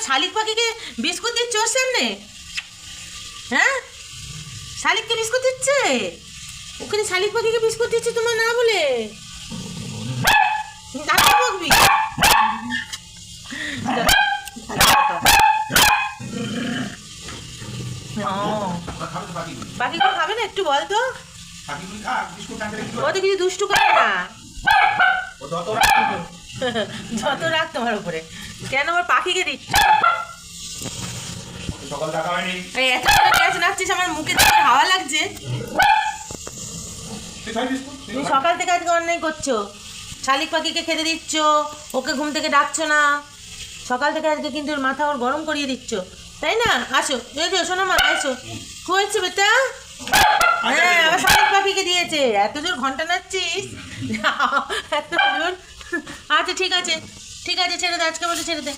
শালিক পাখিকে বিস্কুট দিচ্ছ ওর সামনে? হ্যাঁ, শালিককে বিস্কুট দিচ্ছে? ওখানে শালিক পাখিকে বিস্কুট দিচ্ছে তোমার না বলে? কাকে বকবি? পাখিগুলো খাবে না? একটু বল তো। ও তো কিছু দুষ্টু করে না। যত রাগ তোমার উপরে। কেন ওর পাখিকে দিচ্ছ? এই এত করে গ্যাস রাখছিস, আমার মুখে দেখে হাওয়া লাগছে। তুমি সকাল থেকে আজকে অন্যায় করছো। শালিক পাখিকে খেতে দিচ্ছ, ওকে ঘুম থেকে ডাকছো না। সকাল থেকে আজকে কিন্তু ওর মাথা ওর গরম করিয়ে দিচ্ছ, তাই না? আসো, এসো শোনো মা, এসো। হয়েছে বেটা? হ্যাঁ, আবার শালিক পাখিকে দিয়েছে। এত জোর ঘন্টা নাচছিস, এত জোর। আচ্ছা ঠিক আছে, ঠিক আছে, ছেড়ে দে, আজকে বলে ছেড়ে দে।